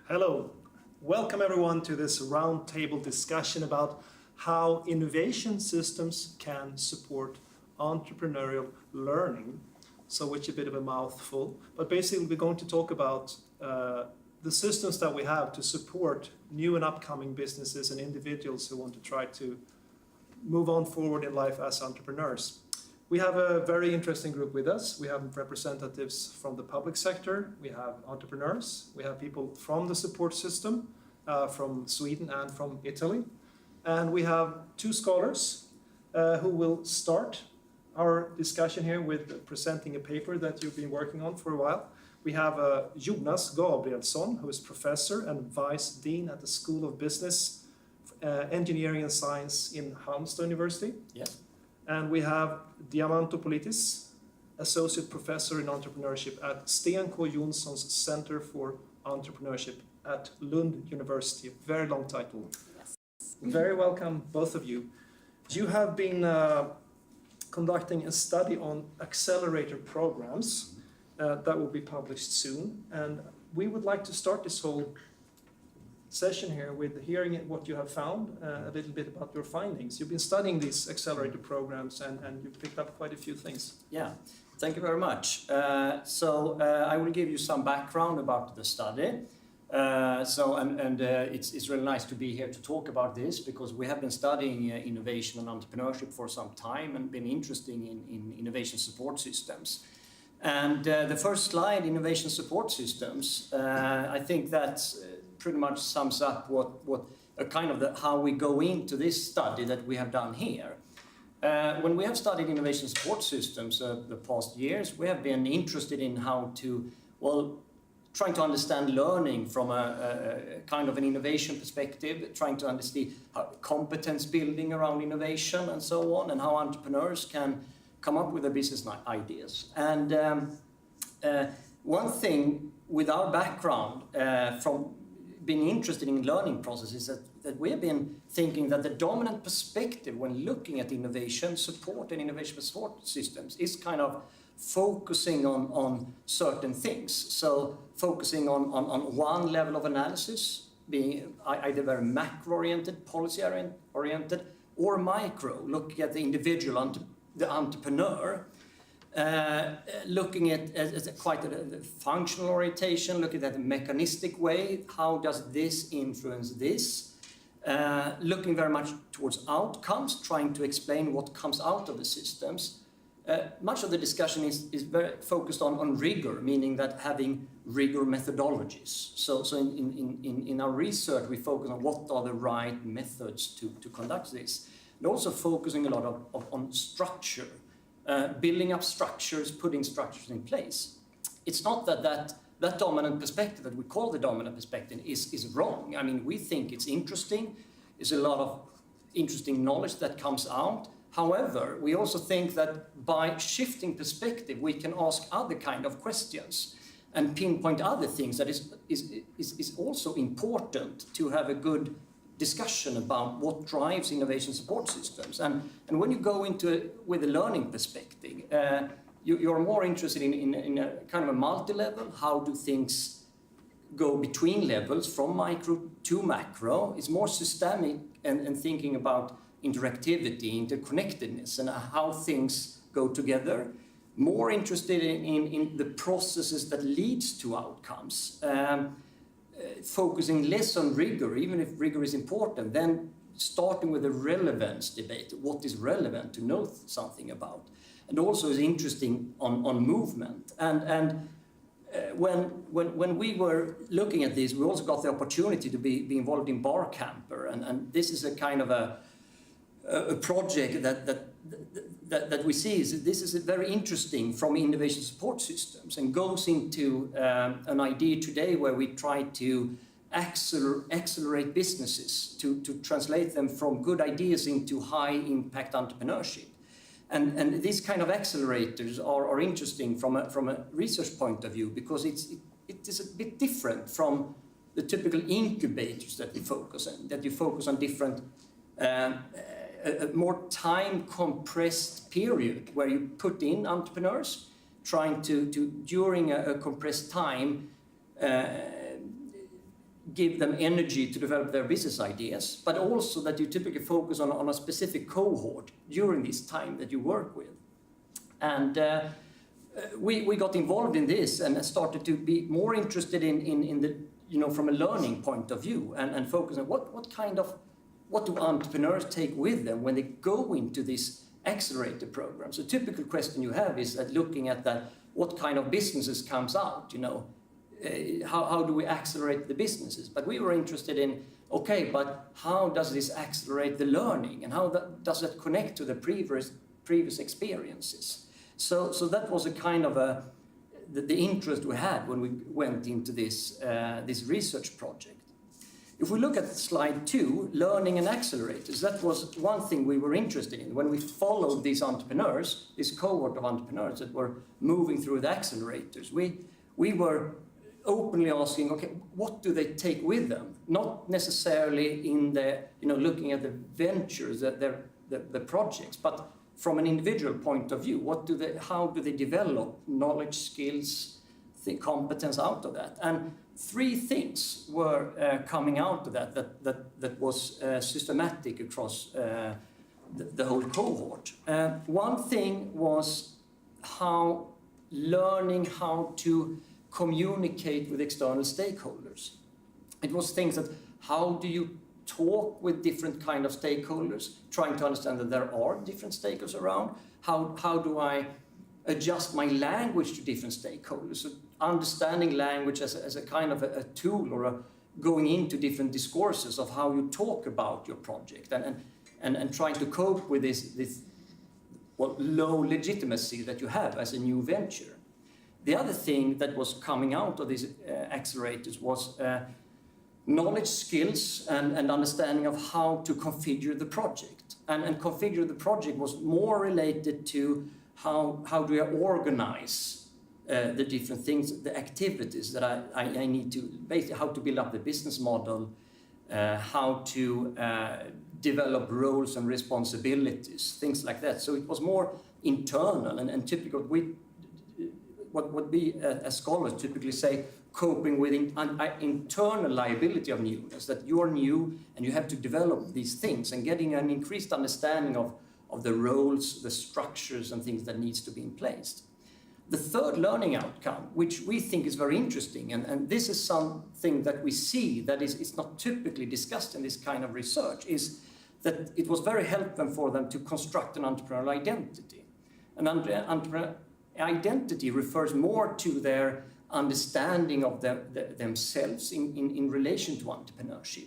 Hello, welcome everyone to this roundtable discussion about how innovation systems can support entrepreneurial learning. So which is a bit of a mouthful, but basically we're going to talk about the systems that we have to support new and upcoming businesses and individuals who want to try to move on forward in life as entrepreneurs. We have a very interesting group with us. We have representatives from the public sector, we have entrepreneurs, we have people from the support system, from Sweden and from Italy. And we have two scholars who will start our discussion here with presenting a paper that you've been working on for a while. We have Jonas Gabrielsson, who is professor and vice dean at the School of Business, Engineering and Science in Halmstad University. Yes. And we have Diamantopolitis, associate professor in entrepreneurship at Sten K. Jonsson's Center for Entrepreneurship at Lund University. Very long title. Yes. Very welcome, both of you. You have been conducting a study on accelerator programs that will be published soon. And we would like to start this whole session here with hearing what you have found, a little bit about your findings. You've been studying these accelerator programs and you've picked up quite a few things. Yeah, thank you very much. I will give you some background about the study. It's really nice to be here to talk about this because we have been studying innovation and entrepreneurship for some time and been interested in innovation support systems. And the first slide, innovation support systems, I think that pretty much sums up what how we go into this study that we have done here. When we have studied innovation support systems the past years, we have been interested in how to, trying to understand learning from a kind of an innovation perspective, trying to understand competence building around innovation and so on, and how entrepreneurs can come up with their business ideas. And one thing with our background from being interested in learning processes that we have been thinking that the dominant perspective when looking at innovation support and innovation support systems is kind of focusing on certain things. So focusing on one level of analysis, being either very macro-oriented, policy-oriented, or micro, looking at the individual, the entrepreneur, looking at quite a functional orientation, looking at the mechanistic way, how does this influence this, looking very much towards outcomes, trying to explain what comes out of the systems. Much of the discussion is very focused on rigour, meaning that having rigour methodologies. So in our research, we focus on what are the right methods to conduct this. And also focusing a lot on structure, building up structures, putting structures in place. It's not that dominant perspective that we call the dominant perspective is wrong. I mean, we think it's interesting. There's a lot of interesting knowledge that comes out. However, we also think that by shifting perspective, we can ask other kind of questions and pinpoint other things that is also important to have a good discussion about what drives innovation support systems. And when you go into it with a learning perspective, you're more interested in a kind of a multi-level. How do things go between levels from micro to macro? It's more systemic and thinking about interactivity, interconnectedness, and how things go together. More interested in the processes that leads to outcomes. Focusing less on rigour, even if rigour is important, then starting with the relevance debate. What is relevant to know something about? And also is interesting on movement. And when we were looking at this, we also got the opportunity to be involved in BoreCamper. And this is a kind of a project that we see this is very interesting from innovation support systems and goes into an idea today where we try to accelerate businesses to translate them from good ideas into high impact entrepreneurship. And these kind of accelerators are interesting from a research point of view because it is a bit different from the typical incubators that we focus on, that you focus on different a more time compressed period where you put in entrepreneurs trying to during a compressed time give them energy to develop their business ideas, but also that you typically focus on a specific cohort during this time that you work with. And we got involved in this and started to be more interested in the, from a learning point of view, and focus on what do entrepreneurs take with them when they go into this accelerator program. So a typical question you have is that looking at that, what kind of businesses comes out, how do we accelerate the businesses? But we were interested in, okay, but how does this accelerate the learning, and how does that connect to the previous experiences? So that was a kind of the interest we had when we went into this research project. If we look at slide 2, learning and accelerators, that was one thing we were interested in when we followed these entrepreneurs, this cohort of entrepreneurs that were moving through the accelerators. We were openly asking, okay, what do they take with them? Not necessarily in the, looking at the ventures, the projects, but from an individual point of view, how do they develop knowledge, skills, competence out of that? And 3 things were coming out of that was systematic across the whole cohort. One thing was learning how to communicate with external stakeholders. It was things that, how do you talk with different kind of stakeholders, trying to understand that there are different stakeholders around. How do I adjust my language to different stakeholders? So understanding language as a kind of a tool, or going into different discourses of how you talk about your project, and trying to cope with this low legitimacy that you have as a new venture. The other thing that was coming out of these accelerators was knowledge, skills, and understanding of how to configure the project. And configure the project was more related to how do I organize the different things, the activities that I need to, basically how to build up the business model, how to develop roles and responsibilities, things like that. So it was more internal and typical. What we as scholars typically say, coping with internal liability of newness, that you're new and you have to develop these things, and getting an increased understanding of the roles, the structures and things that needs to be in place. The third learning outcome, which we think is very interesting, and this is something that we see that it's not typically discussed in this kind of research, is that it was very helpful for them to construct an entrepreneurial identity. An entrepreneurial identity refers more to their understanding of themselves in relation to entrepreneurship,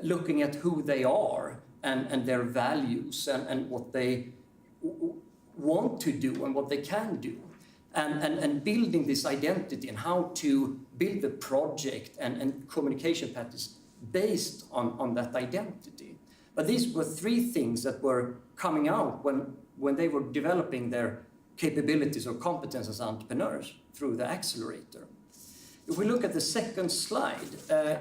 looking at who they are and their values and what they want to do and what they can do, and building this identity and how to build the project and communication patterns based on that identity. But these were 3 things that were coming out when they were developing their capabilities or competence as entrepreneurs through the accelerator. If we look at the second slide,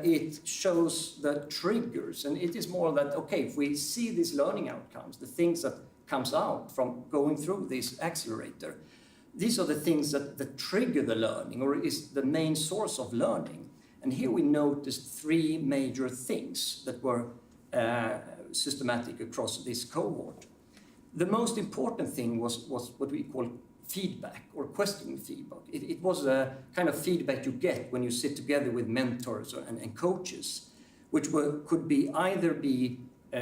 it shows the triggers, and it is more that, okay, if we see these learning outcomes, the things that comes out from going through this accelerator, these are the things that trigger the learning, or is the main source of learning. And here we noticed 3 major things that were systematic across this cohort. The most important thing was what we call feedback, or questioning feedback. It was a kind of feedback you get when you sit together with mentors and coaches, which could be either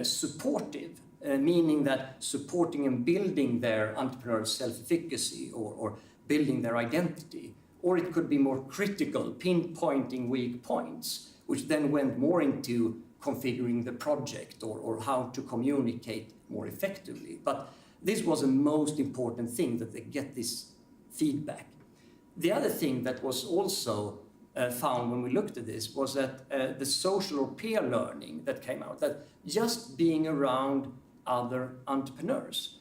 supportive, meaning that supporting and building their entrepreneurial self-efficacy or building their identity, or it could be more critical, pinpointing weak points, which then went more into configuring the project or how to communicate more effectively. But this was the most important thing, that they get this feedback. The other thing that was also found when we looked at this was that the social or peer learning that came out, that just being around other entrepreneurs,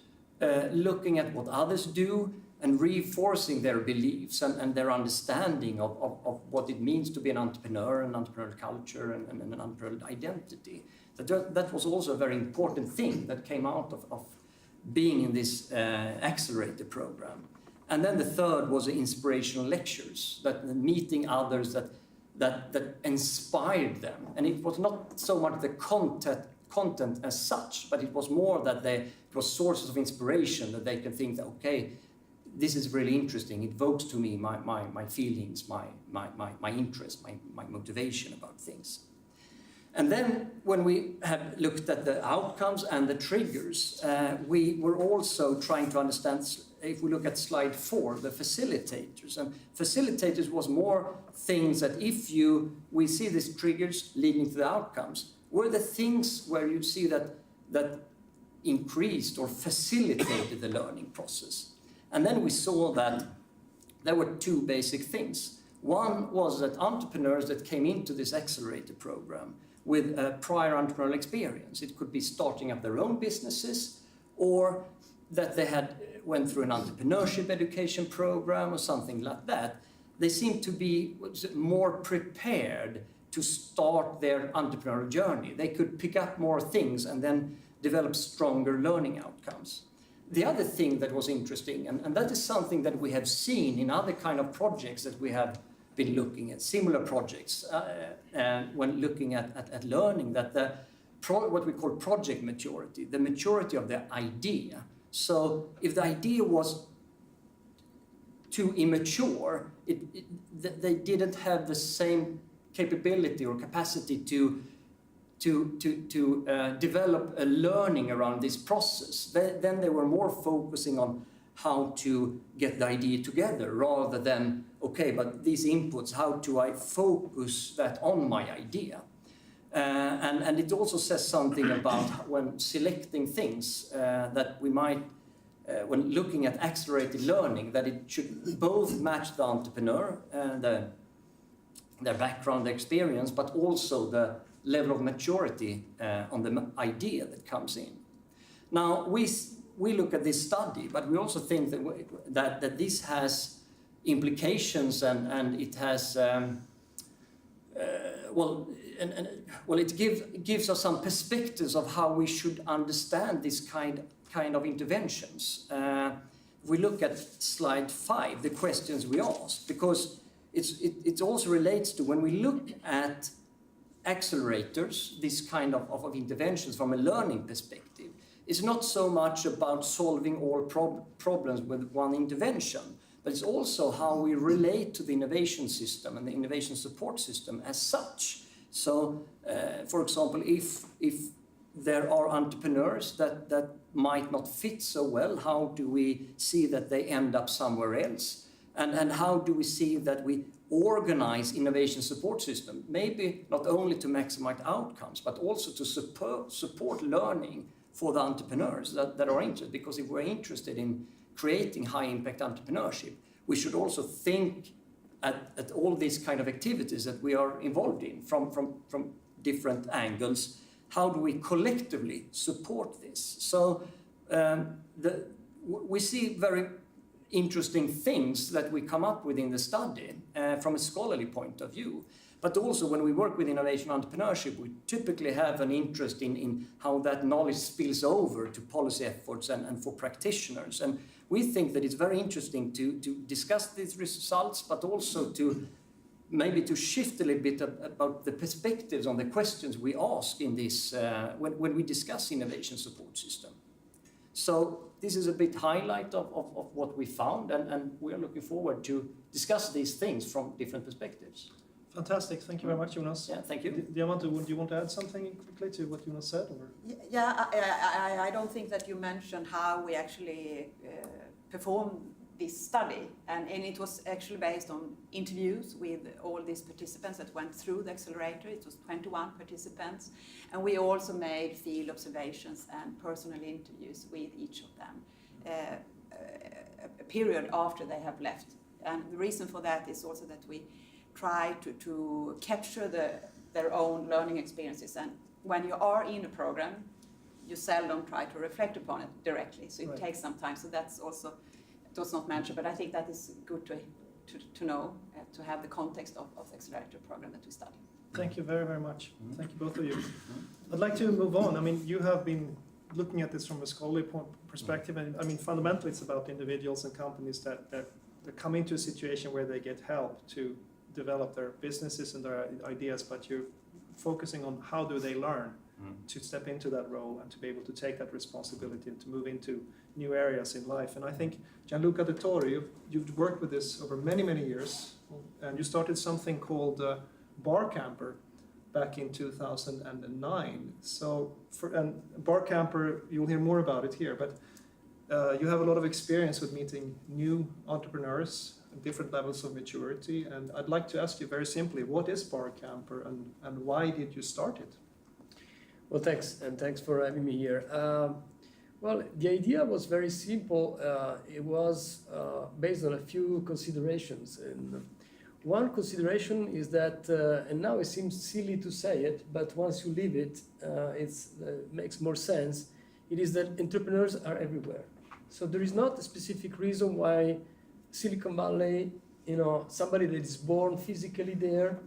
looking at what others do and reinforcing their beliefs and their understanding of what it means to be an entrepreneur, an entrepreneurial culture and an entrepreneurial identity. That was also a very important thing that came out of being in this accelerator program. And then the third was the inspirational lectures, that meeting others that that inspired them. And it was not so much the content as such, but it was more that it was sources of inspiration that they can think that, okay, this is really interesting. It evokes to me my feelings, my interest, my motivation about things. And then when we have looked at the outcomes and the triggers, we were also trying to understand, if we look at slide 4, the facilitators. And facilitators was more things that we see these triggers leading to the outcomes, were the things where you see that increased or facilitated the learning process. And then we saw that there were 2 basic things. One was that entrepreneurs that came into this accelerator program with a prior entrepreneurial experience, it could be starting up their own businesses, or that they had went through an entrepreneurship education program or something like that, they seemed to be more prepared to start their entrepreneurial journey. They could pick up more things and then develop stronger learning outcomes. The other thing that was interesting, and that is something that we have seen in other kind of projects that we have been looking at, similar projects, when looking at learning, that what we call project maturity, the maturity of the idea. So if the idea was too immature, they didn't have the same capability or capacity to develop a learning around this process. Then they were more focusing on how to get the idea together rather than, okay, but these inputs, how do I focus that on my idea? And it also says something about when selecting things that we might, when looking at accelerated learning, that it should both match the entrepreneur and their background, their experience, but also the level of maturity on the idea that comes in. Now, we look at this study, but we also think that this has implications and it has, it gives us some perspectives of how we should understand this kind of interventions. If we look at slide 5, the questions we asked, because it also relates to when we look at accelerators, this kind of interventions from a learning perspective, it's not so much about solving all problems with one intervention, but it's also how we relate to the innovation system and the innovation support system as such. So, for example, if there are entrepreneurs that might not fit so well, how do we see that they end up somewhere else? And how do we see that we organize innovation support system, maybe not only to maximize outcomes, but also to support learning for the entrepreneurs that are interested. Because if we're interested in creating high-impact entrepreneurship, we should also think at all these kind of activities that we are involved in from different angles. How do we collectively support this? So we see very interesting things that we come up with in the study from a scholarly point of view. But also when we work with innovation entrepreneurship, we typically have an interest in how that knowledge spills over to policy efforts and for practitioners. And we think that it's very interesting to discuss these results, but also to maybe to shift a little bit about the perspectives on the questions we ask in this when we discuss innovation support system. So this is a bit highlight of what we found, and we are looking forward to discuss these things from different perspectives. Fantastic. Thank you very much, Jonas. Yeah, thank you. Do you want to add something quickly to what Jonas said? Or? Yeah, I don't think that you mentioned how we actually performed this study, and it was actually based on interviews with all these participants that went through the accelerator. It was 21 participants, and we also made field observations and personal interviews with each of them a period after they have left. And the reason for that is also that we try to capture their own learning experiences, and when you are in a program, you seldom try to reflect upon it directly, so it takes some time. So that's also, it was not mentioned, but I think that is good to know, to have the context of the accelerator program that we study. Thank you very, very much. Thank you, both of you. I'd like to move on. I mean, you have been looking at this from a scholarly perspective, and I mean, fundamentally it's about individuals and companies that come into a situation where they get help to develop their businesses and their ideas, but you're focusing on how do they learn to step into that role and to be able to take that responsibility and to move into new areas in life. And I think, Gianluca De Toro, you've worked with this over many, many years, and you started something called BoreCamper back in 2009. So, and BoreCamper, you'll hear more about it here, but you have a lot of experience with meeting new entrepreneurs at different levels of maturity. And I'd like to ask you very simply, what is BoreCamper and why did you start it? Well, thanks, and thanks for having me here. Well, the idea was very simple. It was based on a few considerations. And one consideration is that, and now it seems silly to say it, but once you live it, it makes more sense. It is that entrepreneurs are everywhere. So there is not a specific reason why Silicon Valley, somebody that is born physically there,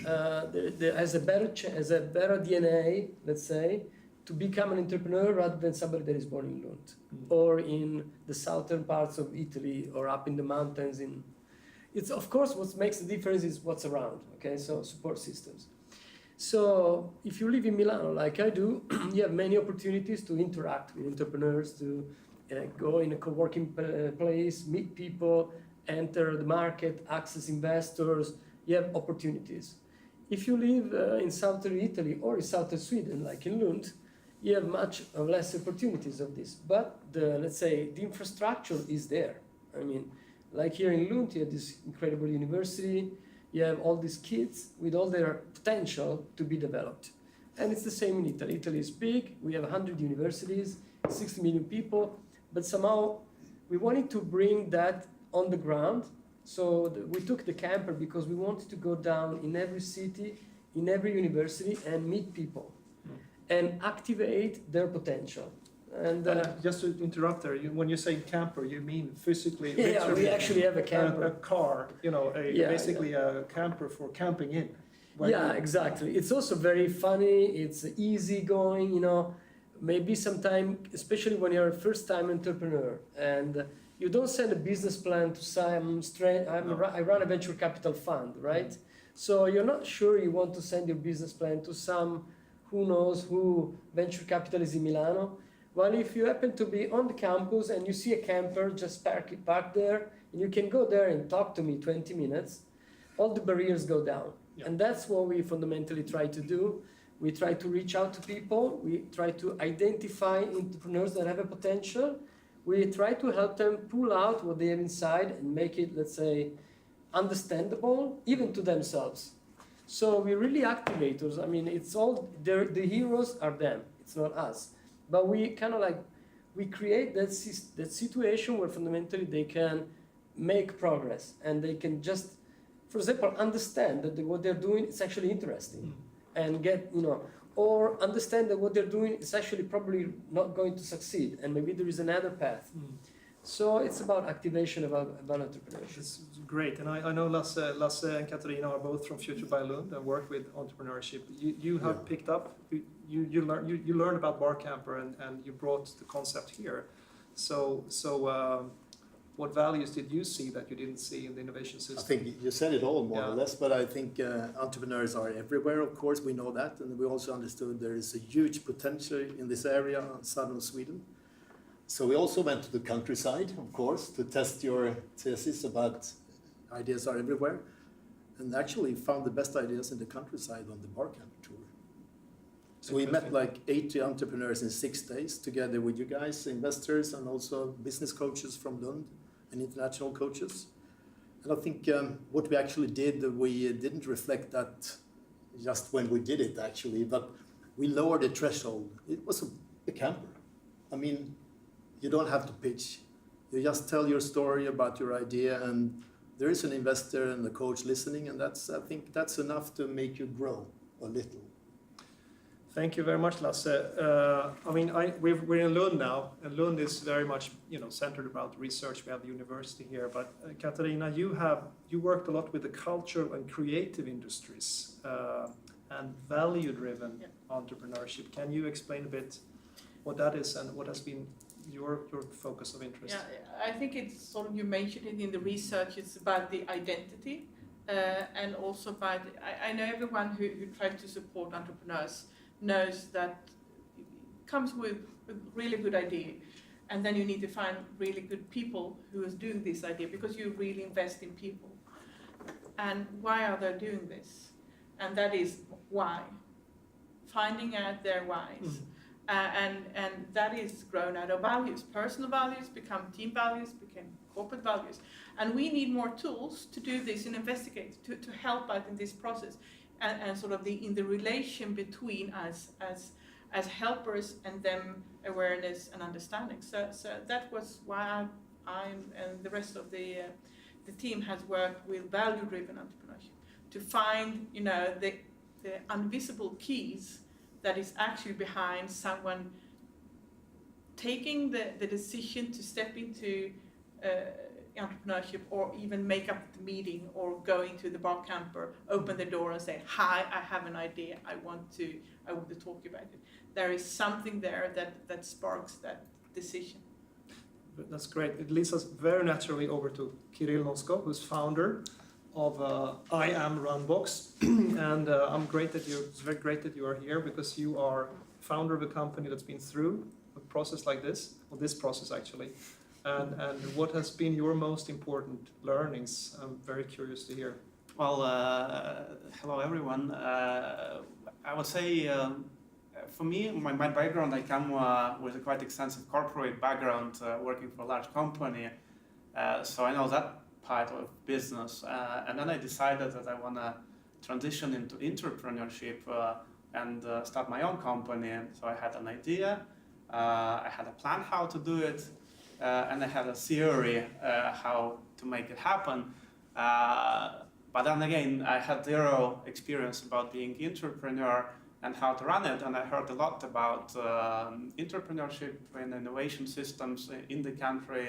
has a better DNA, let's say, to become an entrepreneur rather than somebody that is born in Lund or in the southern parts of Italy or up in the mountains. It's of course what makes the difference is what's around. Okay, so support systems. So if you live in Milano like I do, you have many opportunities to interact with entrepreneurs, to go in a co-working place, meet people, enter the market, access investors. You have opportunities. If you live in southern Italy or in southern Sweden, like in Lund, you have much less opportunities of this. But let's say the infrastructure is there. I mean, like here in Lund, you have this incredible university. You have all these kids with all their potential to be developed. And it's the same in Italy. Italy is big. We have 100 universities, 60 million people. But somehow we wanted to bring that on the ground. So we took the camper because we wanted to go down in every city, in every university, and meet people and activate their potential. And just to interrupt there, when you say camper, you mean physically? Yeah, literally, we actually have a camper. A car, basically a camper for camping in. Yeah, exactly. It's also very funny. It's easy going, maybe sometime, especially when you're a first-time entrepreneur and you don't send a business plan to some strange. I run a venture capital fund, right? Mm-hmm. So you're not sure you want to send your business plan to some who knows who venture capitalist in Milano. Well, if you happen to be on the campus and you see a camper just park there, and you can go there and talk to me 20 minutes, all the barriers go down. Yeah. And that's what we fundamentally try to do. We try to reach out to people. We try to identify entrepreneurs that have a potential. We try to help them pull out what they have inside and make it, let's say, understandable, even to themselves. So we're really activators. I mean, it's all, the heroes are them. It's not us. But we kind of we create that situation where fundamentally they can make progress and they can just, for example, understand that what they're doing is actually interesting and get, or understand that what they're doing is actually probably not going to succeed and maybe there is another path. So it's about activation, about entrepreneurship. It's great, and I know Lasse and Katarina are both from Future by Lund and work with entrepreneurship. You have picked up, you learned about BoreCamper and you brought the concept here. So what values did you see that you didn't see in the innovation system? I think you said it all more or less, but I think entrepreneurs are everywhere, of course, we know that, and we also understood there is a huge potential in this area in southern Sweden. So we also went to the countryside, of course, to test your thesis about ideas are everywhere, and actually found the best ideas in the countryside on the BoreCamper tour. So we met like 80 entrepreneurs in 6 days together with you guys, investors, and also business coaches from Lund and international coaches. And I think what we actually did, we didn't reflect that just when we did it actually, but we lowered the threshold. It was a camper. I mean, you don't have to pitch. You just tell your story about your idea, and there is an investor and a coach listening, and I think that's enough to make you grow a little. Thank you very much, Lasse. We're in Lund now, and Lund is very much centered about research. We have the university here, but Katarina, you worked a lot with the cultural and creative industries and value-driven entrepreneurship. Can you explain a bit what that is and what has been your focus of interest? Yeah, I think it's sort of, you mentioned it in the research, it's about the identity and also by I know everyone who tries to support entrepreneurs knows that it comes with a really good idea, and then you need to find really good people who is doing this idea, because you really invest in people. And why are they doing this? And that is why. Finding out their whys. And that is grown out of values. Personal values become team values, became corporate values. And we need more tools to do this and investigate, to help out in this process. And sort of in the relation between us as helpers and them, awareness and understanding. So that was why I'm and the rest of the team has worked with value-driven entrepreneurship to find, the invisible keys that is actually behind someone taking the decision to step into entrepreneurship, or even make up the meeting, or going to the BoreCamper, open the door and say, "Hi, I have an idea. I want to talk about it." There is something there that sparks that decision. That's great. It leads us very naturally over to Kirill Nosko, who's founder of I Am Runbox, and it's very great that you are here, because you are founder of a company that's been through a process like this, or this process actually, and what has been your most important learnings? I'm very curious to hear. Well, hello everyone. I would say for me, my background, I come with a quite extensive corporate background, working for a large company, so I know that part of business, and then I decided that I want to transition into entrepreneurship and start my own company. So I had an idea, I had a plan how to do it, and I had a theory how to make it happen. But then again, I had zero experience about being entrepreneur and how to run it, and I heard a lot about entrepreneurship and innovation systems in the country,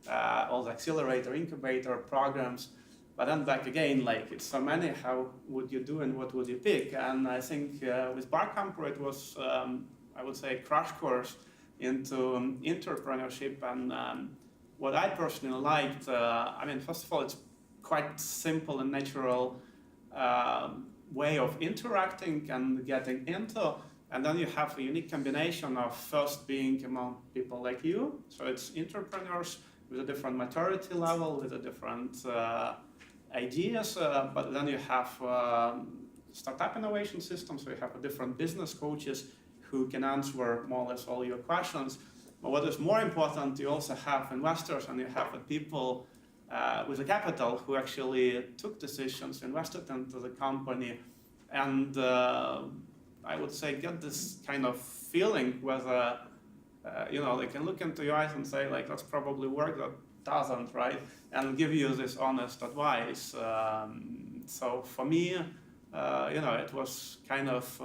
all the accelerator, incubator programs. But then back again, like, it's so many, how would you do and what would you pick? And I think with BoreCamper it was, I would say, a crash course into entrepreneurship. And what I personally liked, first of all, it's quite simple and natural way of interacting and getting into. And then you have a unique combination of first being among people like you. So it's entrepreneurs with a different maturity level, with a different ideas, but then you have startup innovation systems, so you have a different business coaches who can answer more or less all your questions. But what is more important, you also have investors, and you have people with a capital who actually took decisions, invested into the company, and I would say get this kind of feeling whether they can look into your eyes and say, like, that's probably work, that doesn't, right? And give you this honest advice. So for me, it was kind of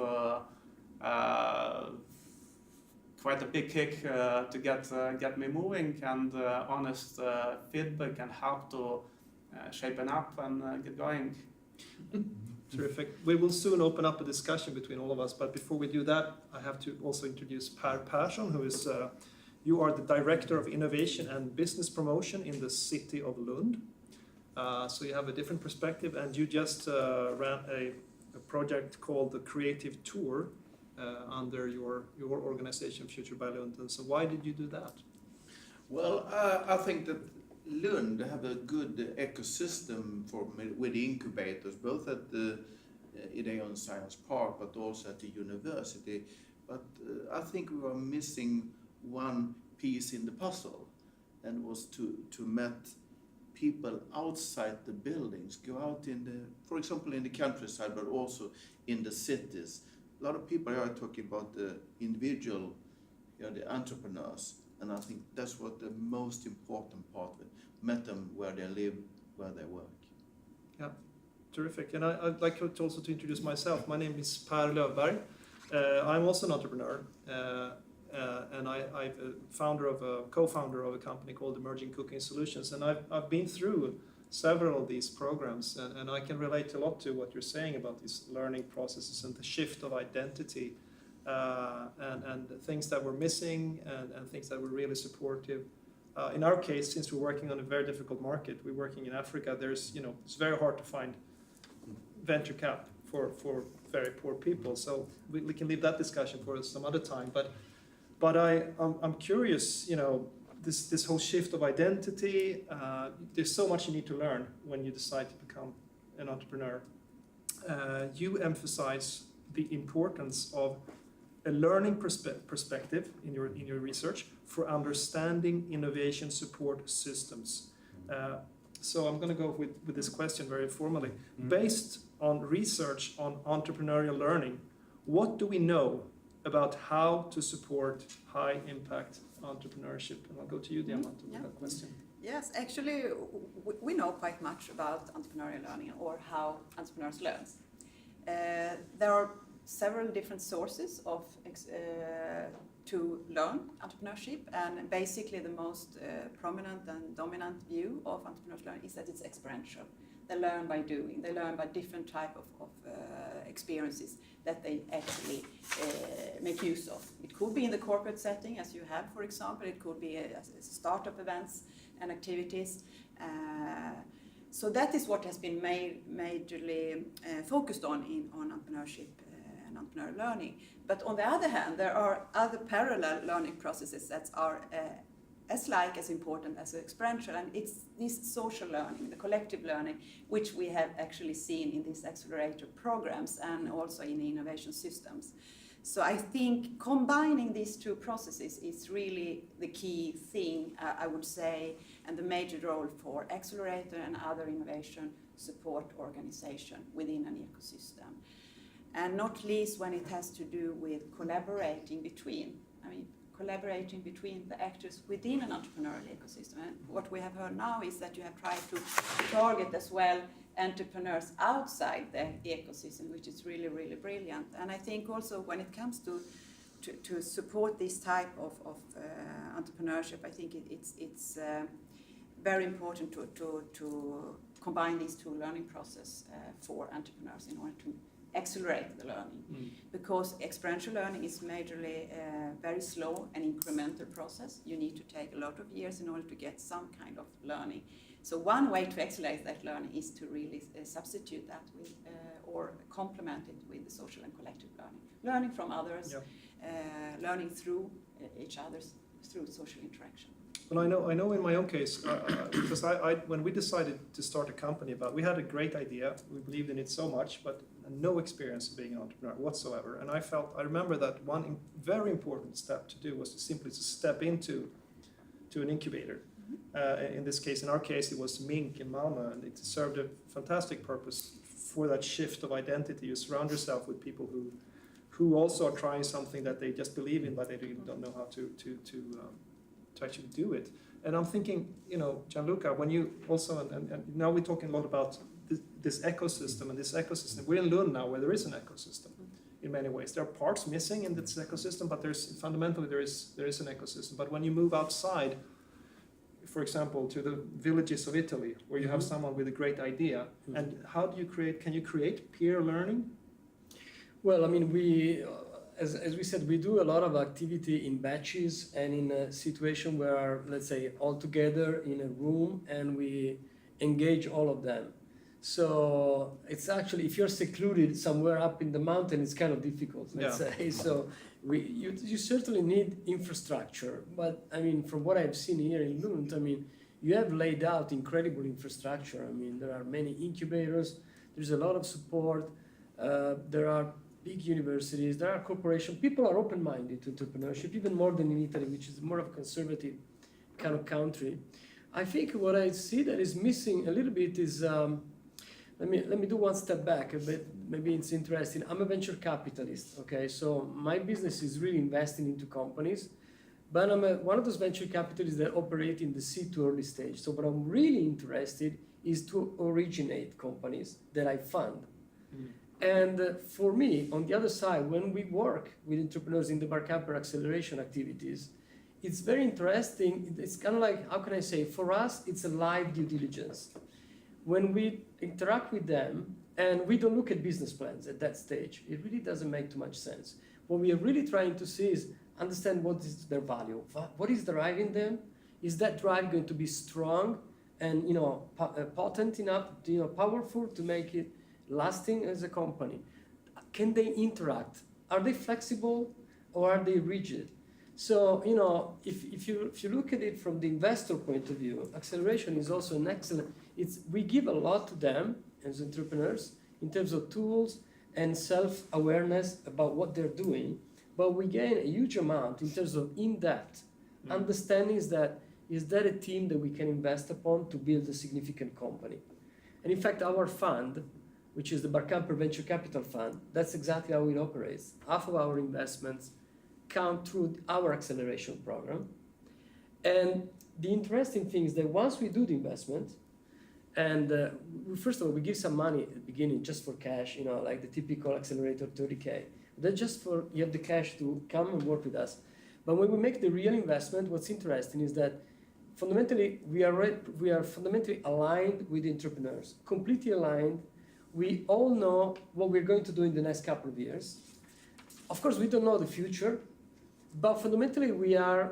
quite a big kick to get me moving, and honest feedback and help to shapen up and get going. Terrific. We will soon open up a discussion between all of us, but before we do that, I have to also introduce Per Persson, who is, you are the Director of Innovation and Business Promotion in the city of Lund. So you have a different perspective, and you just ran a project called the Creative Tour under your organization, Future by Lund. And so why did you do that? Well, I think that Lund have a good ecosystem with incubators, both at the Ideon Science Park, but also at the university. But I think we were missing one piece in the puzzle, and was to meet people outside the buildings, go out for example, in the countryside, but also in the cities. A lot of people are talking about the individual, the entrepreneurs. And I think that's what the most important part of it. Met them where they live, where they work. Yeah, terrific. And I'd like to also introduce myself. My name is Per Löfberg. I'm also an entrepreneur, and I'm a co-founder of a company called Emerging Cooking Solutions. And I've been through several of these programs, and I can relate a lot to what you're saying about these learning processes and the shift of identity. And things that were missing, and things that were really supportive. In our case, since we're working on a very difficult market, we're working in Africa, it's very hard to find venture cap for very poor people. So we can leave that discussion for some other time. But I'm curious, this whole shift of identity, there's so much you need to learn when you decide to become an entrepreneur. You emphasize the importance of a learning perspective in your research for understanding innovation support systems. So I'm going to go with this question very formally. Based on research on entrepreneurial learning, what do we know about how to support high impact entrepreneurship? And I'll go to you, Diamant, with that question. Yes, actually, we know quite much about entrepreneurial learning or how entrepreneurs learn. There are several different sources to learn entrepreneurship, and basically the most prominent and dominant view of entrepreneurs learning is that it's experiential. They learn by doing. They learn by different type of experiences that they actually make use of. It could be in the corporate setting, as you have, for example. It could be as startup events and activities. So that is what has been majorly focused on entrepreneurship and entrepreneurial learning. But on the other hand, there are other parallel learning processes that are as important as experiential, and it's this social learning, the collective learning, which we have actually seen in these accelerator programs and also in the innovation systems. So I think combining these two processes is really the key thing, I would say, and the major role for Accelerator and other innovation support organization within an ecosystem. And not least when it has to do with collaborating between the actors within an entrepreneurial ecosystem. And what we have heard now is that you have tried to target as well entrepreneurs outside the ecosystem, which is really, really brilliant. And I think also when it comes to support this type of entrepreneurship, I think it's very important to combine these two learning processes for entrepreneurs in order to accelerate the learning. Because experiential learning is majorly very slow and incremental process. You need to take a lot of years in order to get some kind of learning. So one way to accelerate that learning is to really substitute that with or complement it with the social and collective learning. Learning from others, learning through each other through social interaction. Well, I know in my own case, because when we decided to start a company, we had a great idea, we believed in it so much, but no experience of being an entrepreneur whatsoever. And I remember that one very important step to do was to simply step into an incubator. In our case, it was Mink in Malmö, and it served a fantastic purpose for that shift of identity. You surround yourself with people who also are trying something that they just believe in, but they don't know how to actually do it. And I'm thinking, Gianluca, when you also, and now we're talking a lot about this ecosystem, and this ecosystem, we're in Lund now where there is an ecosystem in many ways. There are parts missing in this ecosystem, but fundamentally there is an ecosystem. But when you move outside, for example, to the villages of Italy, where you have someone with a great idea, and how do you can you create peer learning? Well, I mean, as we said, we do a lot of activity in batches and in a situation where, let's say, all together in a room, and we engage all of them. So it's actually, if you're secluded somewhere up in the mountain, it's kind of difficult, let's say. So you certainly need infrastructure. But I mean, from what I've seen here in Lund, I mean, you have laid out incredible infrastructure. I mean, there are many incubators, there's a lot of support, there are big universities, there are corporations. People are open-minded to entrepreneurship, even more than in Italy, which is more of a conservative kind of country. I think what I see that is missing a little bit is, let me do one step back a bit. Maybe it's interesting. I'm a venture capitalist, okay? So my business is really investing into companies, but I'm one of those venture capitalists that operate in the seed to early stage. So what I'm really interested is to originate companies that I fund. And for me, on the other side, when we work with entrepreneurs in the BoreCamper acceleration activities, it's very interesting. It's kind of like, how can I say, for us, it's a live due diligence. When we interact with them, and we don't look at business plans at that stage, it really doesn't make too much sense. What we are really trying to see is understand what is their value, what is driving them, is that drive going to be strong and potent enough, powerful to make it lasting as a company? Can they interact? Are they flexible or are they rigid? So, if you look at it from the investor point of view, acceleration is also an excellent, we give a lot to them as entrepreneurs in terms of tools and self-awareness about what they're doing, but we gain a huge amount in terms of in-depth understanding is that a team that we can invest upon to build a significant company. And in fact, our fund, which is the BoreCamper Venture Capital Fund, that's exactly how it operates. Half of our investments come through our acceleration program. And the interesting thing is that once we do the investment, and first of all, we give some money at the beginning just for cash, like the typical accelerator 30K. That's just for you have the cash to come and work with us. But when we make the real investment, what's interesting is that fundamentally we are fundamentally aligned with the entrepreneurs, completely aligned. We all know what we're going to do in the next couple of years. Of course, we don't know the future, but fundamentally we have,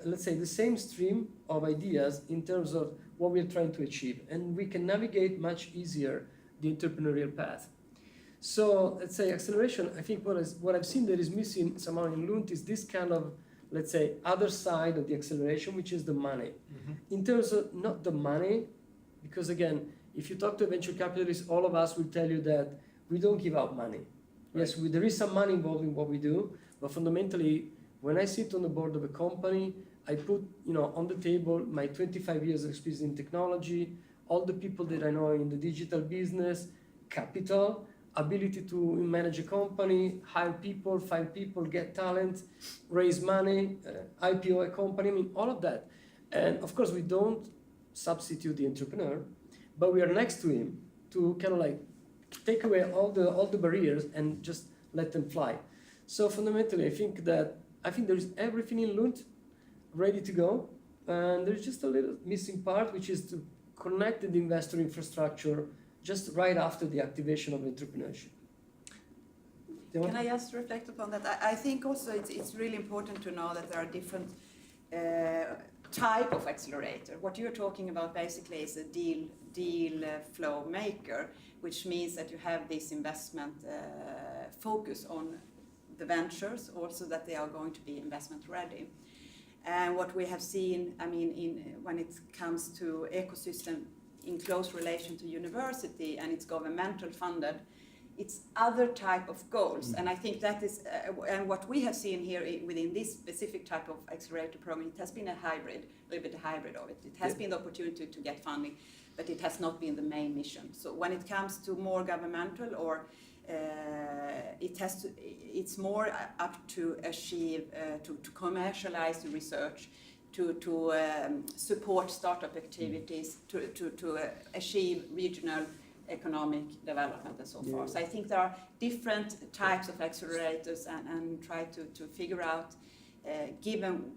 let's say, the same stream of ideas in terms of what we're trying to achieve, and we can navigate much easier the entrepreneurial path. So let's say acceleration, I think what I've seen that is missing somehow in Lund is this kind of, let's say, other side of the acceleration, which is the money. Mm-hmm. In terms of not the money, because again, if you talk to a venture capitalist, all of us will tell you that we don't give out money. Right. Yes, there is some money involved in what we do, but fundamentally, when I sit on the board of a company, I put on the table my 25 years of experience in technology, all the people that I know in the digital business, capital, ability to manage a company, hire people, find people, get talent, raise money, IPO a company, all of that. And of course, we don't substitute the entrepreneur, but we are next to him to kind of like take away all the barriers and just let them fly. So fundamentally, I think there is everything in Lund ready to go, and there's just a little missing part, which is to connect the investor infrastructure just right after the activation of entrepreneurship. Can I just reflect upon that? I think also it's really important to know that there are different type of accelerator. What you're talking about basically is a deal flow maker, which means that you have this investment focus on the ventures, also that they are going to be investment ready. And what we have seen, when it comes to ecosystem in close relation to university and it's governmental funded, it's other type of goals. And I think that is, and what we have seen here within this specific type of accelerator program, it has been a little bit a hybrid of it. It has been the opportunity to get funding, but it has not been the main mission. So when it comes to more governmental or it's more up to achieve, to commercialize the research, to support startup activities, to achieve regional economic development and so forth. So I think there are different types of accelerators and try to figure out, given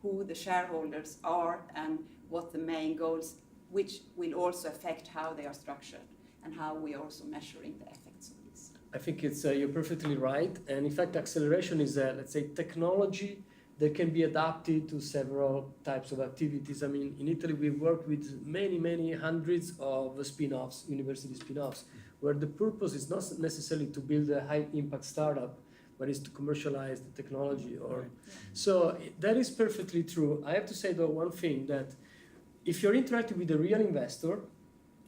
who the shareholders are and what the main goals, which will also affect how they are structured and how we are also measuring the effects of this. I think you're perfectly right. And in fact, acceleration is let's say, technology that can be adapted to several types of activities. In Italy, we've worked with many hundreds of spin-offs, university spin-offs, where the purpose is not necessarily to build a high-impact startup, but is to commercialize the technology. So that is perfectly true. I have to say, though, one thing, that if you're interacting with a real investor,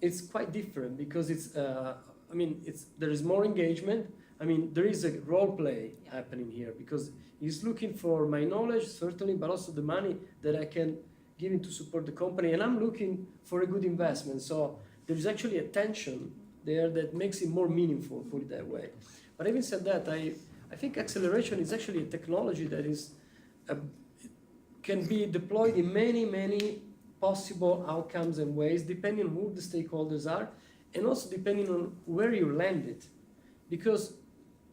it's quite different because there is more engagement. There is a role play happening here because he's looking for my knowledge, certainly, but also the money that I can give him to support the company. And I'm looking for a good investment. So there's actually a tension there that makes it more meaningful, put it that way. But having said that, I think acceleration is actually a technology that is can be deployed in many possible outcomes and ways, depending on who the stakeholders are, and also depending on where you land it. Because,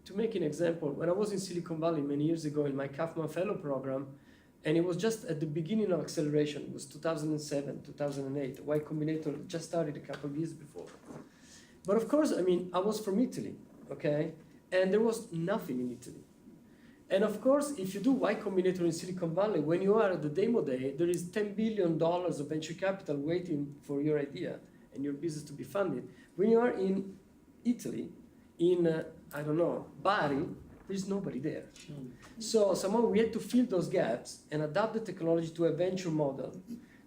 to make an example, when I was in Silicon Valley many years ago in my Kaufman Fellow program, and it was just at the beginning of acceleration, it was 2007, 2008, Y Combinator just started a couple of years before. But of course, I was from Italy, okay? And there was nothing in Italy. And of course, if you do Y Combinator in Silicon Valley, when you are at the demo day, there is $10 billion of venture capital waiting for your idea and your business to be funded. When you are in Italy, in, I don't know, Bari, there's nobody there. So somehow we had to fill those gaps and adapt the technology to a venture model.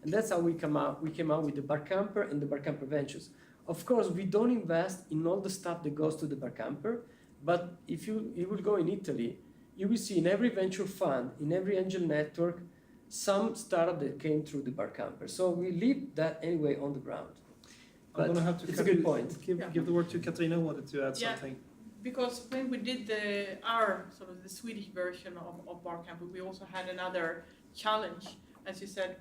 And that's how we came out with the BoreCamper and the BoreCamper Ventures. Of course, we don't invest in all the stuff that goes to the BoreCamper, but if you will go in Italy, you will see in every venture fund, in every angel network, some startup that came through the BoreCamper. So we leave that anyway on the ground. I'm going to have to it's a good point. Give the word to Katarina, who wanted to add something. Because when we did our sort of the Swedish version of BoreCamper, we also had another challenge. As you said,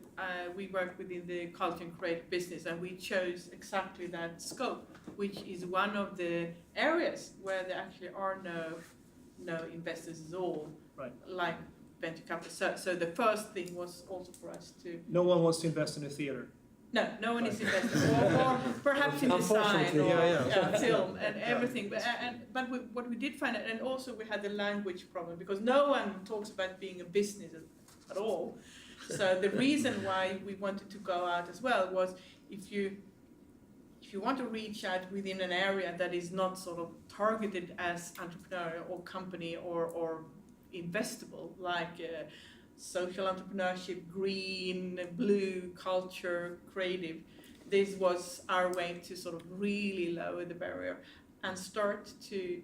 we work within the culture and creative business, and we chose exactly that scope, which is one of the areas where there actually are no investors at all, Right. like venture capital. So the first thing was also for us to. No one wants to invest in a theater. No one is investing, or perhaps in design or film and everything. But what we did find, and also we had the language problem, because no one talks about being a business at all. So the reason why we wanted to go out as well was if you want to reach out within an area that is not sort of targeted as entrepreneurial or company or investable, like social entrepreneurship, green, blue, culture, creative, this was our way to sort of really lower the barrier and start to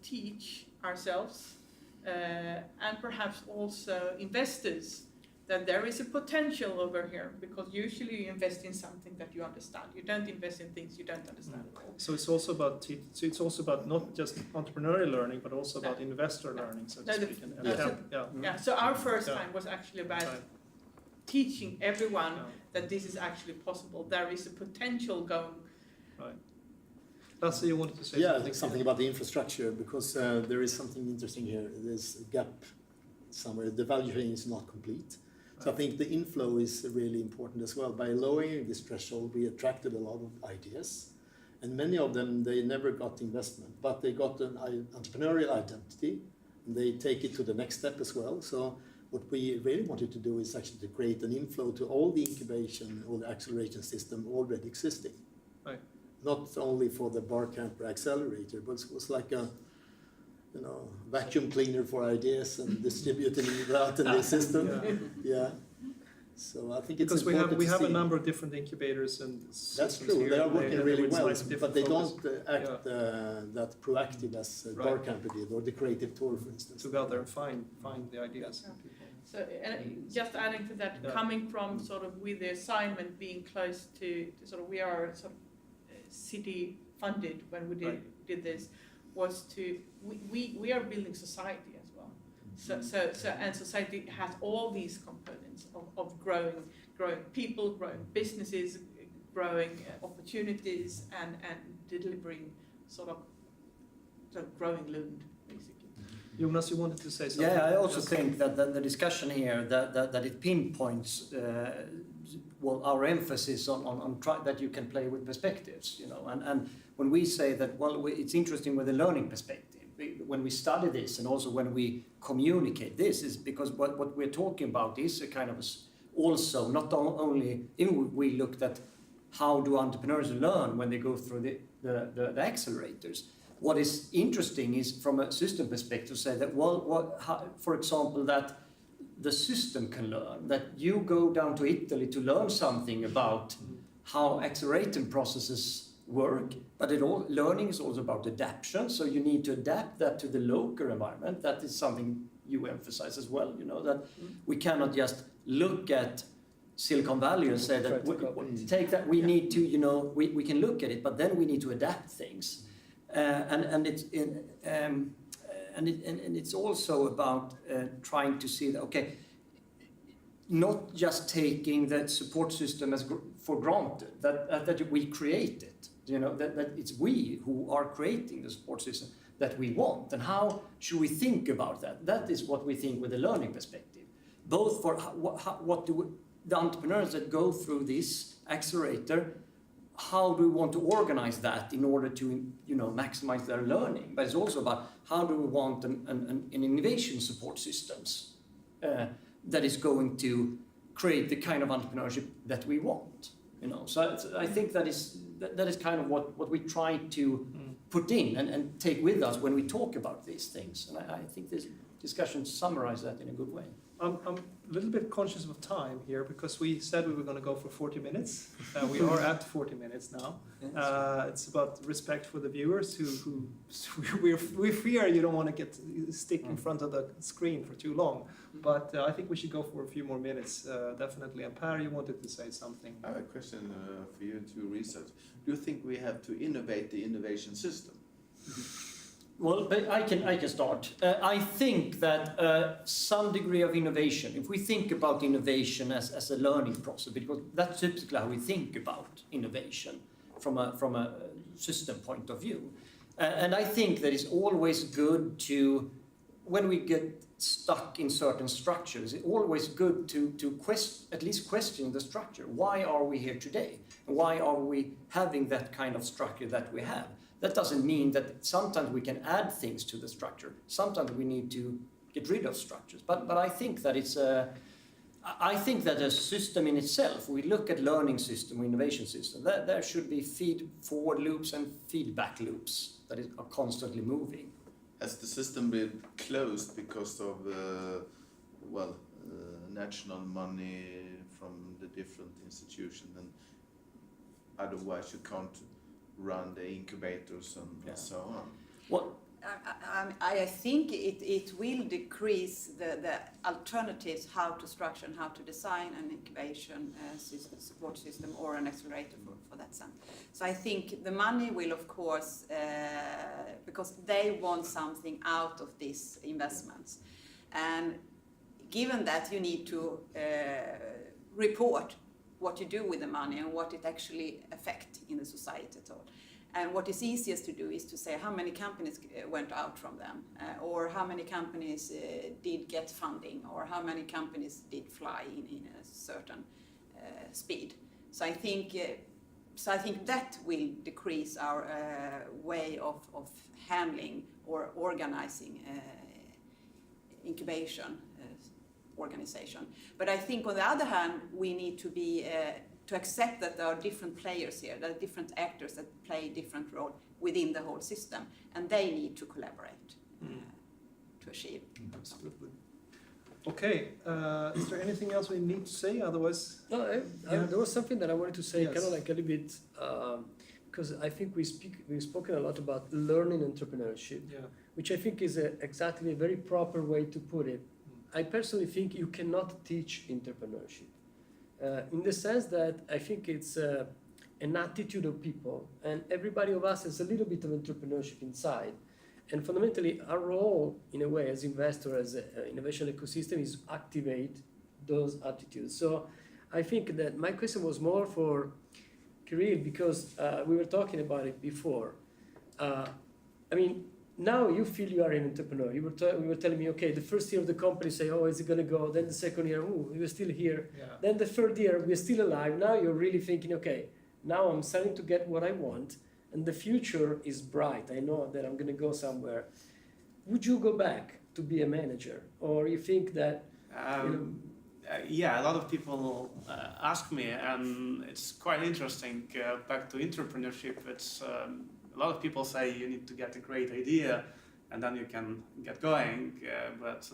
teach ourselves and perhaps also investors that there is a potential over here, because usually you invest in something that you understand. You don't invest in things you don't understand at all. So it's also about it's also about not just entrepreneurial learning, but also about investor learning, so to speak. So our first time was actually about teaching everyone that this is actually possible. There is a potential going. Right. Lasse, you wanted to say something about the infrastructure, because there is something interesting here. There's a gap somewhere. The value chain is not complete. So I think the inflow is really important as well. By lowering this threshold, we attracted a lot of ideas, and many of them, they never got investment, but they got an entrepreneurial identity, and they take it to the next step as well. So what we really wanted to do is actually to create an inflow to all the incubation or the acceleration system already existing. Right. Not only for the BoreCamper Accelerator, but it was like a vacuum cleaner for ideas and distributing it out in the system. So I think it's because we have a number of different incubators and that's true. They are working really well, but they don't act that proactive as BoreCamper did, or the Creative Tour, for instance. To go out there and find the ideas. So just adding to that, coming from sort of with the assignment being close to sort of, we are sort of city funded when we did this, was to we are building society as well. So and society has all these components of growing people, growing businesses, growing opportunities, and delivering sort of growing Lund, basically. Jonas, you wanted to say something? Yeah, I also think that the discussion here that it pinpoints our emphasis on that you can play with perspectives, and when we say that, it's interesting with the learning perspective, when we study this and also when we communicate this, is because what we're talking about is a kind of also not only, we looked at how do entrepreneurs learn when they go through the accelerators. What is interesting is from a system perspective, say that, for example, that the system can learn, that you go down to Italy to learn something about how accelerating processes work, but learning is also about adaptation, so you need to adapt that to the local environment. That is something you emphasize as well, that we cannot just look at Silicon Valley and say that we need to, we can look at it, but then we need to adapt things. And it's also about trying to see that, not just taking that support system as for granted, that we create it, that it's we who are creating the support system that we want. And how should we think about that? That is what we think with the learning perspective, both for what do the entrepreneurs that go through this accelerator, how do we want to organize that in order to, maximize their learning? But it's also about how do we want an innovation support systems that is going to create the kind of entrepreneurship that we want. So I think that is kind of what we try to put in and take with us when we talk about these things. And I think this discussion summarizes that in a good way. I'm a little bit conscious of time here because we said we were going to go for 40 minutes. We are at 40 minutes now. It's about respect for the viewers who we fear you don't want to stick in front of the screen for too long. But I think we should go for a few more minutes, definitely. And Per, you wanted to say something. I have a question for you to research. Do you think we have to innovate the innovation system? Well, I can start. I think that some degree of innovation, if we think about innovation as a learning process, because that's typically how we think about innovation from a system point of view. And I think that it's always good to, when we get stuck in certain structures, it's always good to at least question the structure. Why are we here today? Why are we having that kind of structure that we have? That doesn't mean that sometimes we can add things to the structure. Sometimes we need to get rid of structures. But I think that I think that a system in itself, we look at learning system, innovation system, there should be feed-forward loops and feedback loops that are constantly moving. Has the system been closed because of national money from the different institutions, and otherwise you can't run the incubators and so on? What? I think it will decrease the alternatives how to structure and how to design an incubation support system or an accelerator for that sense. So I think the money will, of course, because they want something out of these investments. And given that, you need to report what you do with the money and what it actually affects in the society at all. And what is easiest to do is to say how many companies went out from them, or how many companies did get funding, or how many companies did fly in a certain speed. So I think that will decrease our way of handling or organizing incubation organization. But I think on the other hand, we need to be to accept that there are different players here, there are different actors that play different roles within the whole system, and they need to collaborate to achieve. Absolutely. Okay, is there anything else we need to say? Otherwise, there was something that I wanted to say, Yes. kind of like a little bit, because I think we've spoken a lot about learning entrepreneurship, which I think is exactly a very proper way to put it. I personally think you cannot teach entrepreneurship. In the sense that I think it's an attitude of people, and everybody of us has a little bit of entrepreneurship inside. And fundamentally, our role, in a way, as investor, as an innovation ecosystem, is activate those attitudes. So I think that my question was more for Kirill, because we were talking about it before. Now you feel you are an entrepreneur. You were telling me, okay, the first year of the company, say, oh, is it going to go? Then the second year, oh, we're still here. Yeah. Then the third year, we're still alive. Now you're really thinking, okay, now I'm starting to get what I want, and the future is bright. I know that I'm going to go somewhere. Would you go back to be a manager? Or you think that... Yeah, a lot of people ask me, and it's quite interesting. Back to entrepreneurship, it's... a lot of people say you need to get a great idea and then you can get going. But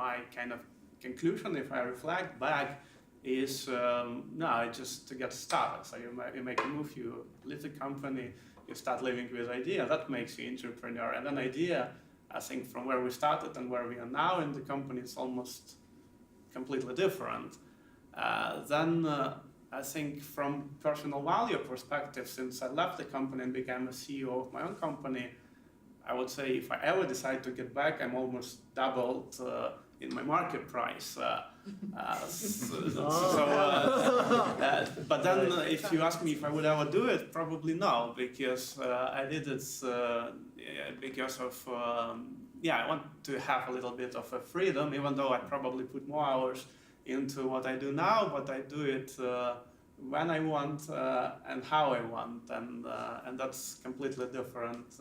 my kind of conclusion, if I reflect back, is no, just to get started. So you make a move, you leave the company, you start living with idea. That makes you entrepreneur. And an idea, I think, from where we started and where we are now in the company is almost completely different. I think from personal value perspective, since I left the company and became a CEO of my own company, I would say if I ever decide to get back, I'm almost doubled in my market price. But then if you ask me if I would ever do it, probably no, because I did it because of, I want to have a little bit of a freedom, even though I probably put more hours into what I do now, but I do it when I want and how I want, and that's completely different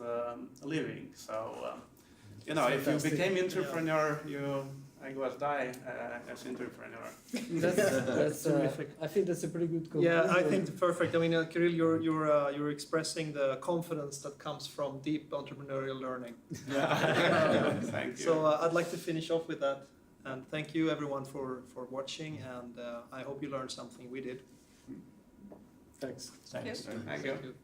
living. So you know, if you Fantastic. became entrepreneur, I was die as entrepreneur. That's Terrific. I think that's a pretty good conclusion. Yeah, I think it's perfect. I mean, Kirill, you're expressing the confidence that comes from deep entrepreneurial learning. Thank you. So I'd like to finish off with that. And thank you everyone for watching, and I hope you learned something. We did. Thanks. Thanks. Thank you. Thank you.